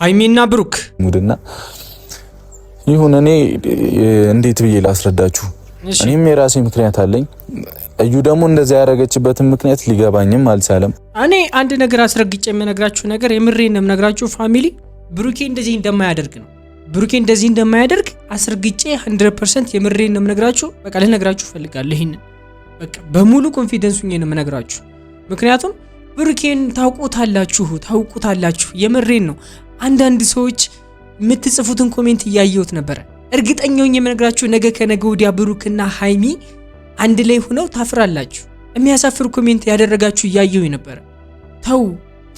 ሃይሚና ብሩክ ሙድና ይሁን እኔ እንዴት ብዬ ላስረዳችሁ እኔም የራሴ ምክንያት አለኝ እዩ ደግሞ እንደዛ ያረጋችበት ምክንያት ሊገባኝም አልቻለም እኔ አንድ ነገር አስረግጬ የምነግራችሁ ነገር የምሬን ነው የምነግራችሁ ፋሚሊ ብሩኬ እንደዚህ እንደማያደርግ ነው ብሩኬ እንደዚህ እንደማያደርግ አስረግጬ 100% የምሬን ነው የምነግራችሁ በቃ ልነግራችሁ ፈልጋለሁ ይሄን በቃ በሙሉ ኮንፊደንስ ሆኜ ነው የምነግራችሁ ምክንያቱም ብሩኬን ታውቁታላችሁ የምሬን ነው አንዳንድ ሰዎች የምትጽፉትን ኮሜንት እያየሁት ነበር እርግጠኛው የምነግራችሁ ነገ ከነገ ወዲያ ብሩክና ሃይሚ አንድ ላይ ሆነው ታፍራላችሁ የሚያሳፍር ኮሜንት ያደረጋችሁ እያየሁ ነበር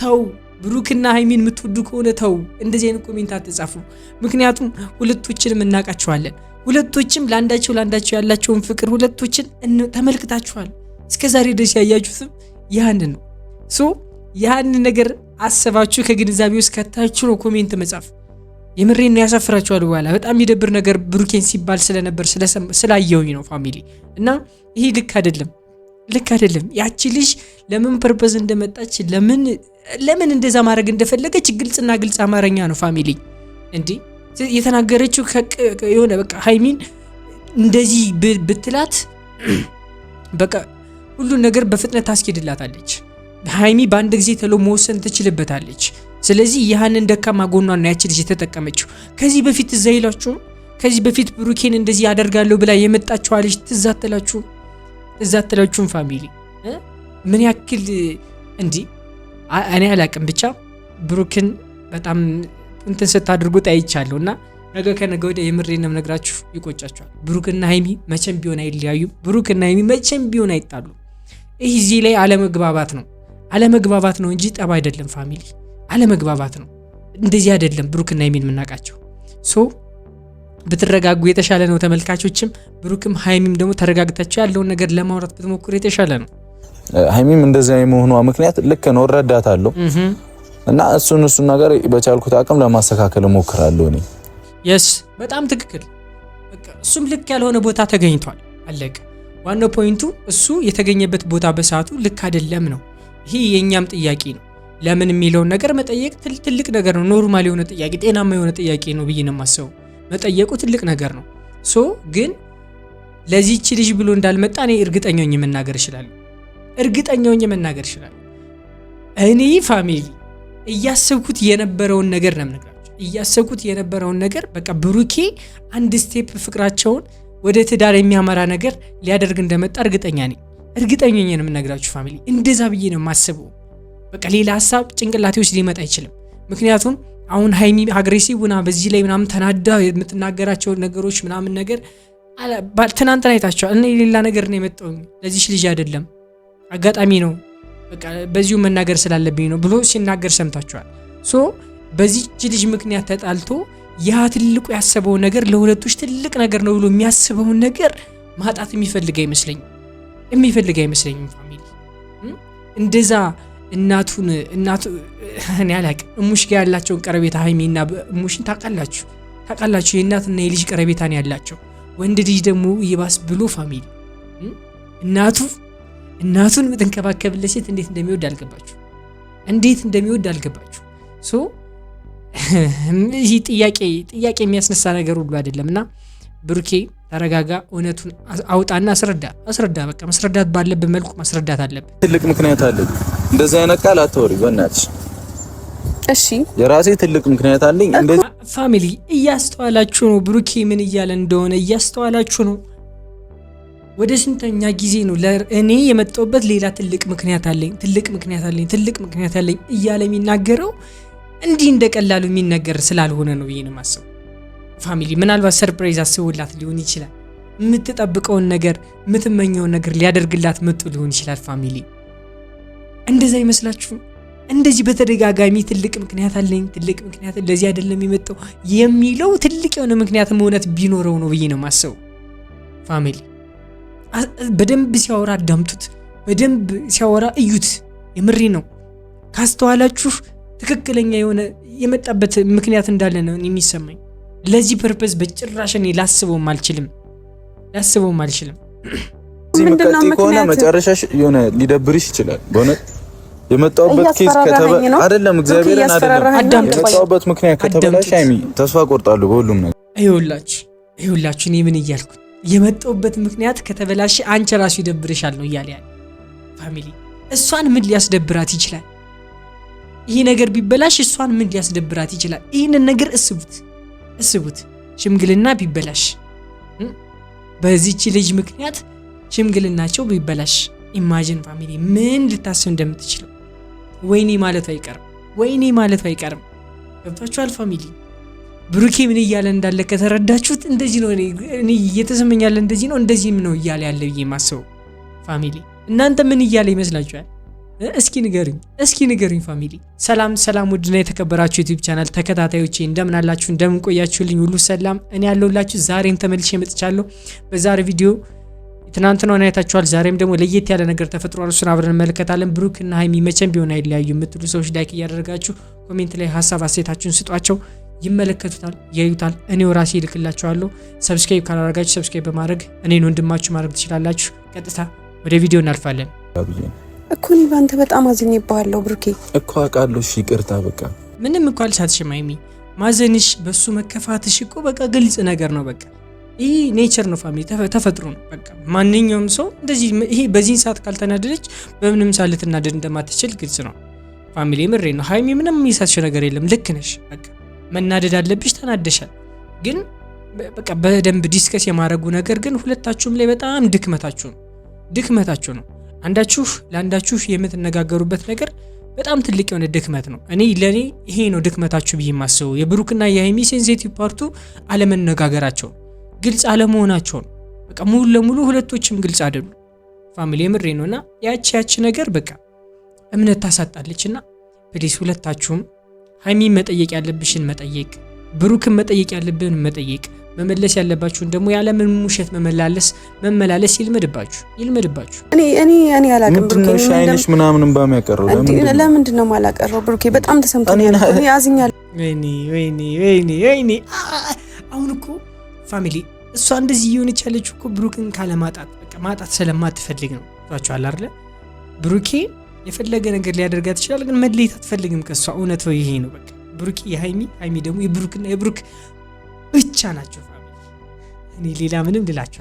ተው ብሩክና ሃይሚን የምትወዱ ከሆነ ተው እንደዚህ አይነት ኮሜንት አትጻፉ ምክንያቱም ሁለቶችንም እናቃቸዋለን ሁለቶችም ለአንዳቸው ያላቸውን ፍቅር ሁለቶችን ተመልክታችኋል እስከዛሬ ድረስ ያያችሁትም ያን ነው ሶ ያን ነገር አሰባችሁ ከግንዛቤ ውስጥ ከታችሁ ነው ኮሜንት መጻፍ የምሬን ነው ያሳፍራችኋል በኋላ በጣም ይደብር ነገር ብሩኬን ሲባል ስለነበር ስላየውኝ ነው ፋሚሊ እና ይሄ ልክ አይደለም ያቺ ልጅ ለምን ፐርፐዝ እንደመጣች ለምን እንደዛ ማድረግ እንደፈለገች ግልጽና ግልጽ አማርኛ ነው ፋሚሊ እንዴ የተናገረችው የሆነ በቃ ሃይሚን እንደዚህ ብትላት በቃ ሁሉ ነገር በፍጥነት ታስኬድላታለች ሃይሚ በአንድ ጊዜ ተሎ መወሰን ትችልበታለች ስለዚህ ያንን ደካማ ጎኗን ነው ያቺ ልጅ የተጠቀመችው ከዚህ በፊት ዘይላችሁ ከዚህ በፊት ብሩኬን እንደዚህ ያደርጋለሁ ብላ የመጣችው አለች ትዛተላችሁም ፋሚሊ ምን ያክል እንዴ እኔ አላቅም ብቻ ብሩክን በጣም እንትን ስታድርጉት አይቻለሁና ነገ ከነገ ወዲያ የምሬን ነው ነግራችሁ ይቆጫችኋል ብሩክና ሃይሚ መቼም ቢሆን አይለያዩም ብሩክና ሃይሚ መቼም ቢሆን አይጣሉ ይሄ እዚህ ላይ አለመግባባት ነው እንጂ ጠብ አይደለም ፋሚሊ አለመግባባት ነው እንደዚህ አይደለም ብሩክና ሃይሚን የምናቃቸው ሶ ብትረጋጉ የተሻለ ነው ተመልካቾችም ብሩክም ሃይሚም ደግሞ ተረጋግታችሁ ያለውን ነገር ለማውራት ብትሞክሩ የተሻለ ነው ሃይሚም እንደዛ የመሆኗ ምክንያት ልክ ነው ረዳታለሁ እና እሱን ነገር በቻልኩት አቅም ለማስተካከል ሞክራለሁ እኔ yes በጣም ትክክል በቃ እሱም ልክ ያልሆነ ቦታ ተገኝቷል አለቀ ዋናው ፖይንቱ እሱ የተገኘበት ቦታ በሰዓቱ ልክ አይደለም ነው ይሄ የኛም ጥያቄ ነው ለምን የሚለው ነገር መጠየቅ ትልቅ ነገር ነው ኖርማል የሆነ ጥያቄ ጤናማ የሆነ ጥያቄ ነው ብዬ ነው ማሰው መጠየቁ ትልቅ ነገር ነው ሶ ግን ለዚህች ልጅ ብሎ እንዳልመጣ እኔ እርግጠኛው ነኝ መናገር ይችላል እኔ ፋሚሊ እያሰብኩት የነበረውን ነገር ነው የምነግራችሁ ነገር በቃ ብሩኬ አንድ ስቴፕ ፍቅራቸውን ወደ ትዳር የሚያመራ ነገር ሊያደርግ እንደመጣ እርግጠኛ ነኝ ነው የምነግራችሁ ፋሚሊ እንደዛ ብዬ ነው ማስበው በቃ ሌላ ሐሳብ ጭንቅላቴ ውስጥ ሊመጣ አይችልም ምክንያቱም አሁን ሃይሚ አግሬሲቭ ሆና በዚህ ላይ ምናምን ተናዳ የምትናገራቸው ነገሮች ምናምን ነገር ትናንትና አይታችኋል እኔ ሌላ ነገር ነው የመጣው ለዚህ ልጅ አይደለም አጋጣሚ ነው በቃ በዚሁ መናገር ስላለብኝ ነው ብሎ ሲናገር ሰምታችኋል ሶ በዚህ ልጅ ምክንያት ተጣልቶ ያ ትልቁ ያሰበው ነገር ለሁለቶች ትልቅ ነገር ነው ብሎ የሚያስበው ነገር ማጣት የሚፈልግ አይመስለኝም ፋሚሊ እንደዛ እናቱ እኔ አላቅም እሙሽ ጋር ያላቸውን ቀረቤታ ሃይሚና እሙሽን ታውቃላችሁ የእናትና የልጅ ቀረቤታ ነው ያላቸው ወንድ ልጅ ደግሞ ይባስ ብሎ ፋሚሊ እናቱን የምትንከባከብለት ሴት እንዴት እንደሚወድ አልገባችሁ ሶ ይህ ጥያቄ የሚያስነሳ ነገር ሁሉ አይደለምና ብሩኬ ተረጋጋ እውነቱን አውጣና አስረዳ በቃ ማስረዳት ባለበት መልኩ ማስረዳት አለበት ትልቅ ምክንያት አለኝ እንደዛ አይነት ቃል አትወሪ በእናትሽ እሺ የራሴ ትልቅ ምክንያት አለኝ እንደዚህ ፋሚሊ እያስተዋላችሁ ነው ብሩኬ ምን እያለ እንደሆነ እያስተዋላችሁ ነው ወደ ስንተኛ ጊዜ ነው ለእኔ የመጣውበት ሌላ ትልቅ ምክንያት አለኝ እያለ የሚናገረው እንዲህ እንደቀላሉ የሚነገር ስላልሆነ ነው ይሄን ማሰብ ፋሚሊ ምናልባት ሰርፕራይዝ አስቦላት ሊሆን ይችላል የምትጠብቀውን ነገር የምትመኘውን ነገር ሊያደርግላት መጥቶ ሊሆን ይችላል ፋሚሊ እንደዛ ይመስላችሁ እንደዚህ በተደጋጋሚ ትልቅ ምክንያት አለኝ ለዚህ አይደለም የመጣው የሚለው ትልቅ የሆነ ምክንያት እውነት ቢኖረው ነው ብዬ ነው ማሰብ ፋሚሊ በደንብ ሲያወራ አዳምጡት በደንብ ሲያወራ እዩት የምሬ ነው ካስተዋላችሁ ትክክለኛ የሆነ የመጣበት ምክንያት እንዳለ ነው የሚሰማኝ ለዚህ ፐርፐዝ በጭራሽ እኔ ላስበውም አልችልም ምንድነው ምክንያት መጨረሻሽ የሆነ ሊደብርሽ ይችላል በእውነት የመጣውበት ኬስ አይደለም እግዚአብሔርን አይደለም የመጣውበት ምክንያት ከተበላሽ ሃይሚ ተስፋ ቆርጣለሁ በሁሉም ነገር። ይኸውላችሁ እኔ ምን እያልኩ የመጣውበት ምክንያት ከተበላሽ አንቺ ራሱ ይደብርሻል ነው እያለ ያለ ፋሚሊ። እሷን ምን ሊያስደብራት ይችላል? ይሄ ነገር ቢበላሽ እሷን ምን ሊያስደብራት ይችላል? ይሄንን ነገር እስቡት። ሽምግልና ቢበላሽ በዚህች ልጅ ምክንያት ሽምግልናቸው ቢበላሽ ኢማጂን ፋሚሊ ምን ልታስብ እንደምትችለው። ወይኔ ማለቱ አይቀርም። ገብታችኋል ፋሚሊ? ብሩኬ ምን እያለ እንዳለ ከተረዳችሁት እንደዚህ ነው እኔ እየተሰማኝ ያለ እንደዚህም ነው እያለ ያለ ብዬ ማስበው ፋሚሊ። እናንተ ምን እያለ ይመስላችኋል? እስኪ ንገሩኝ ፋሚሊ። ሰላም ውድና የተከበራችሁ ዩቲዩብ ቻናል ተከታታዮቼ እንደምን አላችሁ? እንደምን ቆያችሁልኝ? ሁሉ ሰላም? እኔ ያለሁላችሁ ዛሬም ተመልሼ መጥቻለሁ። በዛሬ ቪዲዮ ትናንትናውን አይታችኋል። ዛሬም ደግሞ ለየት ያለ ነገር ተፈጥሯል። እሱን አብረን እንመለከታለን። ብሩክና ሃይሚ መቼም ቢሆን አይለያዩ የምትሉ ሰዎች ላይክ እያደረጋችሁ ኮሜንት ላይ ሀሳብ አስተያየታችሁን ስጧቸው። ይመለከቱታል፣ ያዩታል። እኔው ራሴ እልክላችኋለሁ። ሰብስክራይብ ካላደረጋችሁ ሰብስክራይብ በማድረግ እኔን ወንድማችሁ ማድረግ ትችላላችሁ። ቀጥታ ወደ ቪዲዮ እናልፋለን። እኮ እኔ ባንተ በጣም አዝኜብሃለሁ ብሩኬ። እኮ አውቃለሁ። እሺ ይቅርታ። በቃ ምንም እኮ አልሳትሽም ሃይሚ። ማዘንሽ በሱ መከፋትሽ እኮ በቃ ግልጽ ነገር ነው። በቃ ይሄ ኔቸር ነው ፋሚሊ፣ ተፈጥሮ ነው። በቃ ማንኛውም ሰው እንደዚህ ይሄ በዚህን ሰዓት ካልተናደደች በምንም ሰዓት ልትናደድ እንደማትችል ግልጽ ነው ፋሚሊ። ምሬ ነው ሃይሚ፣ ምንም የሚሳትሽ ነገር የለም። ልክ ነሽ። በቃ መናደድ አለብሽ፣ ተናደሻል። ግን በቃ በደንብ ዲስከስ የማድረጉ ነገር ግን ሁለታችሁም ላይ በጣም ድክመታችሁ ነው። አንዳችሁ ለአንዳችሁ የምትነጋገሩበት ነገር በጣም ትልቅ የሆነ ድክመት ነው። ለኔ ይሄ ነው ድክመታችሁ ብዬ የማስበው። የብሩክና የሃይሚ ሴንሲቲቭ ፓርቱ አለመነጋገራቸው፣ ግልጽ አለመሆናቸው ነው። በቃ ሙሉ ለሙሉ ሁለቶችም ግልጽ አይደሉ ፋሚሊ። የምሬ ነውና ያቺ ነገር በቃ እምነት ታሳጣለችና ፕሊስ ሁለታችሁም ሃይሚ መጠየቅ ያለብሽን መጠየቅ፣ ብሩክን መጠየቅ ያለብን መጠየቅ፣ መመለስ ያለባችሁን ደግሞ ያለ ምንም ውሸት መመላለስ ይልመድባችሁ። እኔ አላቅም ብሩኬ። ምንድነው ሻይንሽ ምናምን ባሚያቀረው ለምንድን ነው ማላቀረው ብሩኬ? በጣም ተሰምቶኛል። እኔ አዝኛለሁ። ወይኔ አሁን እኮ ፋሚሊ እሷ እንደዚህ እየሆነች ያለችው እኮ ብሩክን ካለማጣት በቃ ማጣት ስለማትፈልግ ነው። ታውቃላችሁ አይደለ? ብሩኬ የፈለገ ነገር ሊያደርጋት ይችላል፣ ግን መለየት አትፈልግም ከሷ። እውነት ነው ይሄ ነው በቃ። ብሩኬ ሃይሚ ደግሞ የብሩክ ብቻ ናቸው ፋሚሊ። እኔ ሌላ ምንም ልላችሁ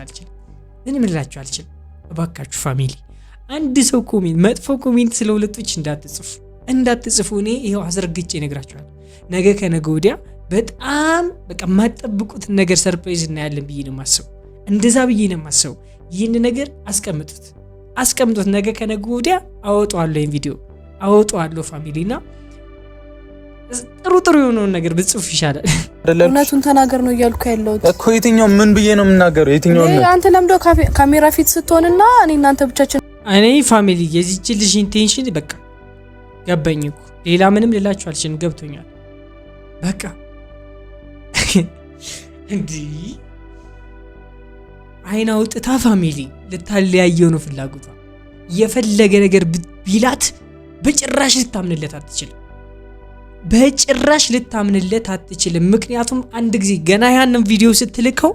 አልችልም። እባካችሁ ፋሚሊ አንድ ሰው መጥፎ ኮሜንት ስለ ሁለቶች እንዳትጽፉ። እኔ ይሄው አስረግጬ እነግራችኋለሁ። ነገ ከነገ ወዲያ በጣም በቃ የማትጠብቁት ነገር ሰርፕራይዝ እናያለን ብዬ ነው የማስበው። እንደዛ ብዬ ነው የማስበው። ይህን ነገር አስቀምጡት። ነገ ከነገ ወዲያ አወጣዋለሁ፣ ይሄን ቪዲዮ አወጣዋለሁ ፋሚሊና ጥሩ የሆነውን ነገር ብጽፍ ይሻላል። እውነቱን ተናገር ነው እያልኩ ያለሁት እኮ። የትኛው ምን ብዬ ነው የምናገረው? የትኛው ነው አንተ ለምዶ ካሜራ ፊት ስትሆንና እኔ እናንተ ብቻችን እኔ ፋሚሊ የዚህች ልጅ ኢንቴንሽን በቃ ገባኝ እኮ። ሌላ ምንም ልላችሁ አልችልም። ገብቶኛል በቃ እንዲህ አይና ወጥታ ፋሚሊ ልታለያየው ነው ፍላጎቷ። የፈለገ ነገር ቢላት በጭራሽ ልታምንለት አትችልም። ምክንያቱም አንድ ጊዜ ገና ያንን ቪዲዮ ስትልከው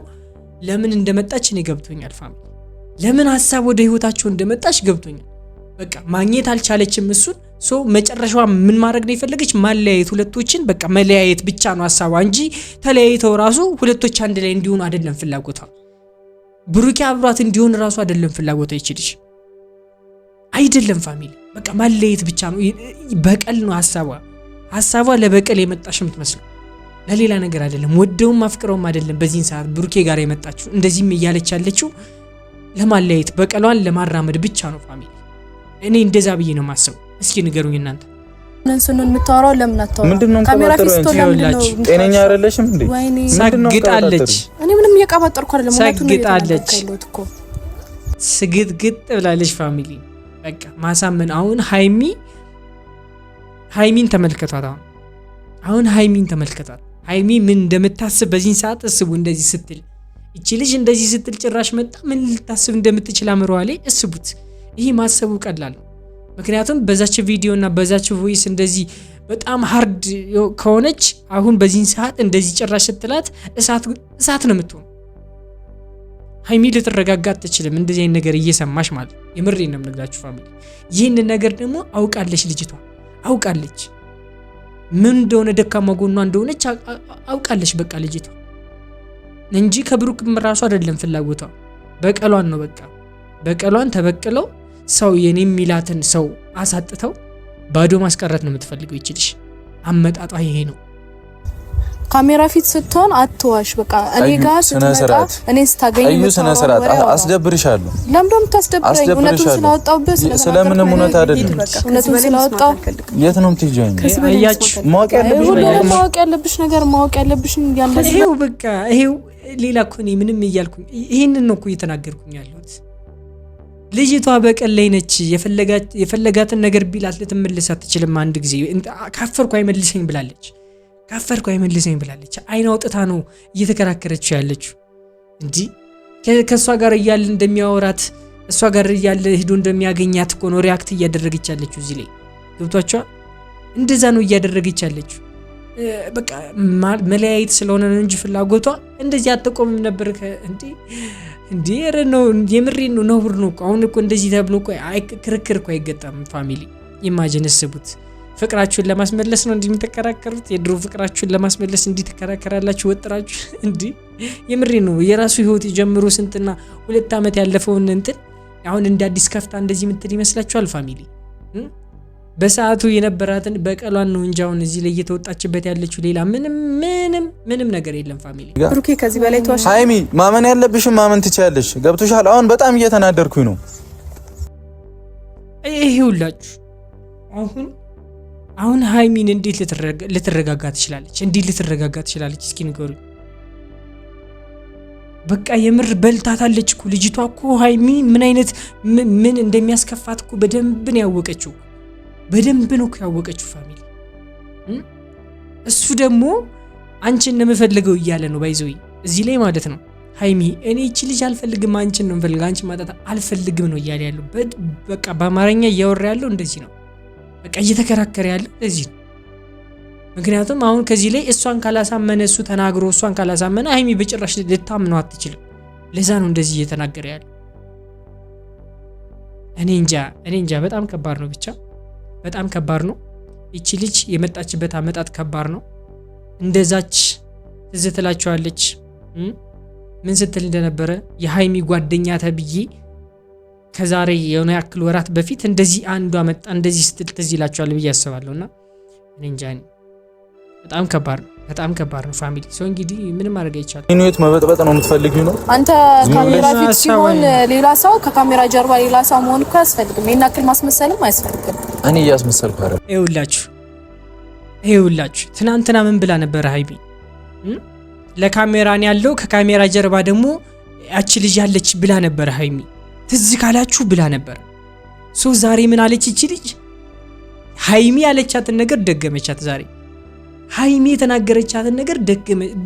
ለምን እንደመጣች እኔ ገብቶኛል ፋሚሊ። ለምን ሀሳብ ወደ ህይወታቸው እንደመጣች ገብቶኛል። በቃ ማግኘት አልቻለችም እሱን። መጨረሻዋ ምን ማድረግ ነው የፈለገች? ማለያየት፣ ሁለቶችን በቃ መለያየት ብቻ ነው ሀሳቧ እንጂ ተለያይተው ራሱ ሁለቶች አንድ ላይ እንዲሆኑ አይደለም ፍላጎቷ። ብሩኬ አብሯት እንዲሆን ራሱ አይደለም ፍላጎቷ። ይችልሽ አይደለም ፋሚሊ። በቃ ማለያየት ብቻ ነው። በቀል ነው ሀሳቧ ለበቀል የመጣሽ የምትመስለው፣ ለሌላ ነገር አይደለም። ወደውም አፍቅረውም አይደለም በዚህን ሰዓት ብሩኬ ጋር የመጣችው። እንደዚህም እያለች ያለችው ለማለያየት በቀሏን ለማራመድ ብቻ ነው ፋሚሊ። እኔ እንደዛ ብዬ ነው የማስበው። እስኪ ንገሩኝ እናንተ። ነንሱን የምታወራው ለምን አታወራው? ምንድነው ካሜራ ፊት ስትሆን ጤነኛ አይደለሽም እንዴ? ሰግጣለች። እኔ ምንም እየቀባጠርኩ አይደለም። ሰግጣለች፣ ስግጥግጥ ብላለች ፋሚሊ። በቃ ማሳመን። አሁን ሃይሚን ተመልከቷት። አሁን ሃይሚን ተመልከቷት። ሃይሚ ምን እንደምታስብ በዚህን ሰዓት እስቡ። እንደዚህ ስትል እቺ ልጅ እንደዚህ ስትል ጭራሽ መጣ ምን ልታስብ እንደምትችል አምሮዋ ላይ እስቡት። ይሄ ማሰቡ ቀላል ነው። ምክንያቱም በዛች ቪዲዮና በዛች ቮይስ እንደዚህ በጣም ሃርድ ከሆነች አሁን በዚህን ሰዓት እንደዚህ ጭራሽ ስትላት እሳት ነው የምትሆነው። ሃይሚ ልትረጋጋ አትችልም እንደዚህ አይነት ነገር እየሰማሽ ማለት የምሬን ነው የምነግራችሁ ፋሚሊ ይህን ነገር ደግሞ አውቃለች ልጅቷ አውቃለች ምን እንደሆነ ደካማ ጎኗ እንደሆነች አውቃለች በቃ ልጅቷ እንጂ ከብሩክም ራሱ አይደለም ፍላጎቷ በቀሏን ነው በቃ በቀሏን ተበቅለው ሰው የኔ ሚላትን ሰው አሳጥተው ባዶ ማስቀረት ነው የምትፈልገው ይችልሽ አመጣጣ ይሄ ነው ካሜራ ፊት ስትሆን አትዋሽ በቃ እኔ ጋር ስትመጣ እኔ ስታገኝ እዩ ስነ ስርዓት አስደብርሻለሁ ለምንድነው ታስደብረኝ እውነቱን ስላወጣውበት ስለምንም እውነት አይደለም እውነቱን ስላወጣው የት ነው የምትይኝ አያችሁ ማወቅ ያለብሽ ነገር ማወቅ ያለብሽ ያለ ይሄው በቃ ይሄው ሌላ እኮ እኔ ምንም እያልኩኝ ይሄንን ነው እኮ እየተናገርኩኝ ያለሁት ልጅቷ በቀል ላይ ነች የፈለጋትን ነገር ቢላት ልትመልስ አትችልም አንድ ጊዜ ካፈርኩ አይመልሰኝ ብላለች አይን አውጥታ ነው እየተከራከረች ያለችው እንጂ ከሷ ጋር እያለ እንደሚያወራት እሷ ጋር እያለ ሄዶ እንደሚያገኛት እኮ ነው ሪአክት እያደረገች ያለችው እዚህ ላይ ገብቷችኋል እንደዛ ነው እያደረገች ያለችው በቃ መለያየት ስለሆነ ነው እንጂ ፍላጎቷ እንደዚህ አትቆምም ነበር እንዴ ነው የምሬን ነው ነውር ነው አሁን እኮ እንደዚህ ተብሎ እኮ ክርክር እኮ አይገጣም ፋሚሊ ኢማጂን እስቡት ፍቅራችሁን ለማስመለስ ነው እንደምትከራከሩት የድሮ ፍቅራችሁን ለማስመለስ እንዲተከራከራላችሁ ወጥራችሁ እንዴ የምሬን ነው የራሱ ህይወት ጀምሮ ስንትና 2 አመት ያለፈውን እንትን አሁን እንደ አዲስ ከፍታ እንደዚህ ምትል ይመስላችኋል ፋሚሊ በሰዓቱ የነበራትን በቀሏን ነው እንጂ አሁን እዚህ ላይ እየተወጣችበት ያለችው ሌላ ምንም ነገር የለም ፋሚሊ ብሩኬ ከዚህ በላይ ተዋሽ ሃይሚ ማመን ያለብሽ ማመን ትችያለሽ ገብቶሻል አሁን በጣም እየተናደርኩኝ ነው ይሄውላችሁ አሁን ሃይሚን እንዴት ልትረጋጋ ትችላለች እስኪ ንገሩኝ በቃ የምር በልታታለች እኮ ልጅቷ እኮ ሃይሚ ምን አይነት ምን እንደሚያስከፋት እኮ በደንብ ነው ያወቀችው ፋሚሊ እሱ ደግሞ አንቺን ነው የምፈልገው እያለ ነው ባይዘው እዚህ ላይ ማለት ነው ሃይሚ እኔ እቺ ልጅ አልፈልግም አንቺን ነው የምፈልገው አንቺ ማጣት አልፈልግም ነው እያለ ያለው በቃ በአማርኛ እያወራ ያለው እንደዚህ ነው በቃ እየተከራከረ ያለው እንደዚህ ነው ምክንያቱም አሁን ከዚህ ላይ እሷን ካላሳመነ እሱ ተናግሮ እሷን ካላሳመነ ሃይሚ በጭራሽ ልታምነው አትችልም ለዛ ነው እንደዚህ እየተናገረ ያለው እኔ እንጃ በጣም ከባድ ነው ብቻ በጣም ከባድ ነው እቺ ልጅ የመጣችበት አመጣጥ ከባድ ነው እንደዛች ትዝትላቸዋለች ምን ስትል እንደነበረ የሃይሚ ጓደኛ ተብዬ ከዛሬ የሆነ ያክል ወራት በፊት እንደዚህ አንዷ መጣ እንደዚህ ስትል ትዝይላቸዋል ብዬ አስባለሁና እኔ እንጃ በጣም ከባድ ነው ፋሚሊ ሰው እንግዲህ ምንም ማድረግ አይቻልም ኢንዌት መበጥበጥ ነው የምትፈልጊው ነው አንተ ካሜራ ፊት ሲሆን ሌላ ሰው ከካሜራ ጀርባ ሌላ ሰው መሆን እኮ ያስፈልግም እና ያክል ማስመሰልም አያስፈልግም እኔ እያስመሰልኩ አይደል ይኸውላችሁ ትናንትና ምን ብላ ነበር ሃይሚ ለካሜራን ያለው ከካሜራ ጀርባ ደግሞ ያቺ ልጅ ያለች ብላ ነበር ሃይሚ ትዝ ካላችሁ ብላ ነበር ሶ ዛሬ ምን አለች እቺ ልጅ ሃይሚ ያለቻትን ነገር ደገመቻት ዛሬ ሃይሚ የተናገረቻትን ነገር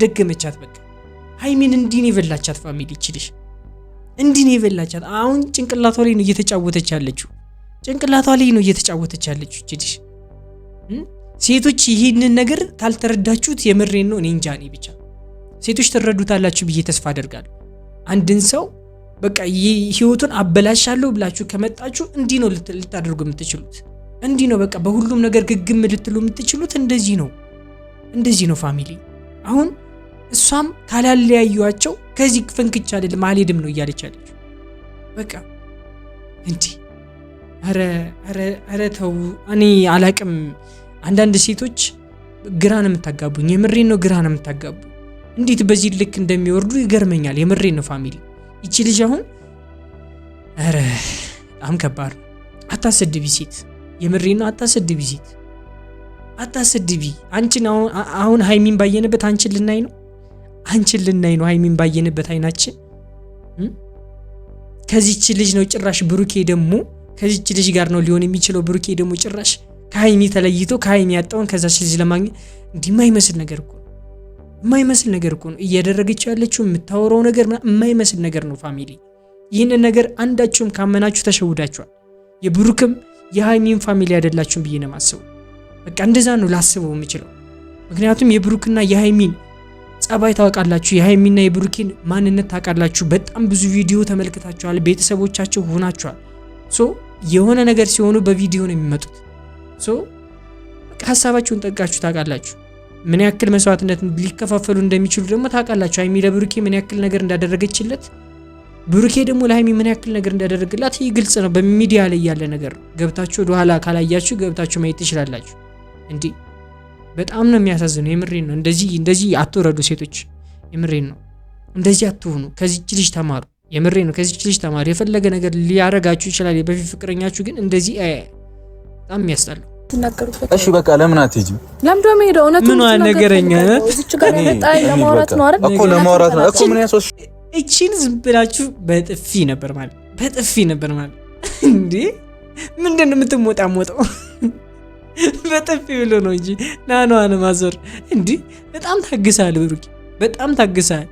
ደገመቻት በቃ ሃይሚን እንዲህ ነው የበላቻት ፋሚሊ እቺ ልጅ እንዲህ ነው የበላቻት አሁን ጭንቅላቷ ላይ ነው እየተጫወተች ያለችው እቺ ልጅ ሴቶች ይሄንን ነገር ካልተረዳችሁት የምሬን ነው እኔ እንጃ እኔ ብቻ ሴቶች ተረዱታላችሁ ብዬ ተስፋ አደርጋለሁ አንድን ሰው በቃ ህይወቱን አበላሻለሁ ብላችሁ ከመጣችሁ እንዲህ ነው ልታደርጉ የምትችሉት እንዲህ ነው በቃ በሁሉም ነገር ግግም ልትሉ የምትችሉት እንደዚህ ነው ፋሚሊ አሁን እሷም ካላለያዩአቸው ከዚህ ፍንክቻ አይደለም አልሄድም ነው እያለች ያለችው በቃ እንዴ አረ ተው እኔ አላቅም አንዳንድ ሴቶች ግራን የምታጋቡኝ የምሬን ነው ግራን የምታጋቡ እንዴት በዚህ ልክ እንደሚወርዱ ይገርመኛል የምሬን ነው ፋሚሊ እቺ ልጅ አሁን በጣም ከባድ አታሰድቢ ሴት የምሬን ነው አታሰድቢ አንቺን አሁን ሃይሚን ባየንበት አንቺን ልናይ ነው ሃይሚን ባየንበት አይናችን ከዚህች ልጅ ነው ጭራሽ ብሩኬ ደግሞ ከዚህች ልጅ ጋር ነው ሊሆን የሚችለው ብሩኬ ደግሞ ጭራሽ ከሃይሚ ተለይቶ ከሃይሚ ያጣውን ከዛች ልጅ ለማግኘት እንዲህ የማይመስል ነገር እኮ ነው እያደረገችው ያለችው የምታወራው ነገር የማይመስል ነገር ነው ፋሚሊ ይህንን ነገር አንዳችሁም ካመናችሁ ተሸውዳችኋል የብሩክም የሃይሚን ፋሚሊ አይደላችሁም ብዬ ነው ማስበው በቃ እንደዛ ነው ላስበው የምችለው ምክንያቱም የብሩክና የሃይሚን ጸባይ ታውቃላችሁ። የሃይሚና የብሩኬን ማንነት ታውቃላችሁ። በጣም ብዙ ቪዲዮ ተመልክታችኋል። ቤተሰቦቻቸው ሆናችኋል። ሶ የሆነ ነገር ሲሆኑ በቪዲዮ ነው የሚመጡት። ሶ ሀሳባችሁን ጠቃችሁ ታውቃላችሁ። ምን ያክል መስዋዕትነት ሊከፋፈሉ እንደሚችሉ ደግሞ ታውቃላችሁ። ሃይሚ ለብሩኬ ምን ያክል ነገር እንዳደረገችለት፣ ብሩኬ ደግሞ ለሃይሚ ምን ያክል ነገር እንዳደረገላት ይህ ግልጽ ነው። በሚዲያ ላይ ያለ ነገር ነው። ገብታችሁ ወደ ኋላ ካላያችሁ ገብታችሁ ማየት ትችላላችሁ። እንዲህ በጣም ነው የሚያሳዝነው። የምሬን ነው። እንደዚህ አትወረዱ ሴቶች። የምሬን ነው። እንደዚህ አትሆኑ። ከዚች ልጅ ተማሩ። የምሬን ነው። ከዚች ልጅ ተማሩ። የፈለገ ነገር ሊያረጋችሁ ይችላል በፊት ፍቅረኛችሁ፣ ግን እንደዚህ በጣም የሚያስጠላው። እሺ በቃ ለምን አትሄጂም? ለምን ደሞ ሄደው ምን ነገረኛ እዚች ጋር ለጣይ ለማውራት ነው አይደል? እኮ ለማውራት ነው እኮ። ምን ያሶሽ እቺን ዝም ብላችሁ በጥፊ ነበር ማለት እንዴ! ምንድነው የምትሞጣሞጠው? በጥፊ ብሎ ነው እንጂ ናኗን ማዞር እንዴ! በጣም ታግሳል ብሩክ፣ በጣም ታግሳል።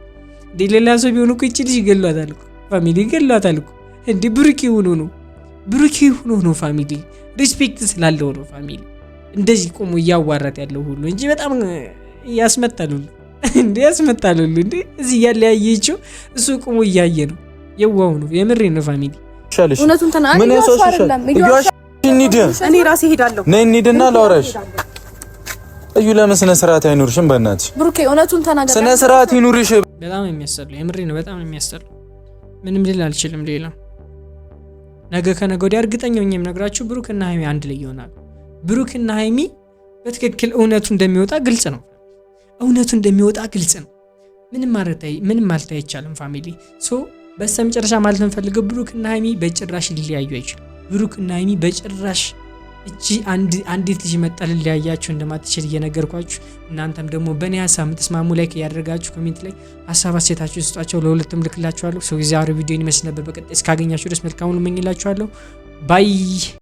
ሌላ ሰው ቢሆን እኮ እቺ ልጅ ይገሏታል እኮ፣ ፋሚሊ ይገሏታል እኮ እንዴ! ብሩክ ሆኖ ነው ፋሚሊ ሪስፔክት ስላለው ነው ፋሚሊ እንደዚህ ቆሞ እያዋራት ያለው ሁሉ እንጂ በጣም ያስመታሉ እንዴ! እዚህ ያለያየችው እሱ ቆሞ እያየ ነው። የዋው ነው። የምሬን ነው ፋሚሊ። እውነቱን ተናገር። ምን ያሶሽ እኔ ራሴ ሄዳለሁ። ነይ እንሂድና ላውራሽ። እዩ ለምን ስነ ስርዓት አይኖርሽም? በእናትሽ ብሩኬ እውነቱን ተናገር። ስነ ስርዓት ይኑርሽ። በጣም የሚያስጠላው የምሬን ነው። በጣም የሚያስጠላው ምንም ልል አልችልም። ሌላ ነገ ከነገ ወዲያ እርግጠኛ ነኝ የምነግራችሁ ብሩክና ሃይሚ አንድ ላይ ይሆናሉ። ብሩክና ሃይሚ በትክክል እውነቱ እንደሚወጣ ግልጽ ነው። ምንም ማለት አይቻልም ፋሚሊ። ሶ በስተመጨረሻ ማለት እንፈልገው ብሩክና ሃይሚ በጭራሽ ሊለያዩ አይችልም። ብሩክና ሃይሚ በጭራሽ እቺ አንዲት ልጅ መጣ ሊለያያችሁ እንደማትችል እየነገርኳችሁ፣ እናንተም ደግሞ በእኔ ሀሳብ የምትስማሙ ላይ ያደረጋችሁ ኮሜንት ላይ ሀሳብ አስተያየታችሁ ስጧቸው። ለሁለቱም ልክላችኋለሁ። ሶ የዛሬው ቪዲዮ ይመስል ነበር። በቀጣይ እስካገኛችሁ ድረስ መልካሙን እመኝላችኋለሁ። ባይ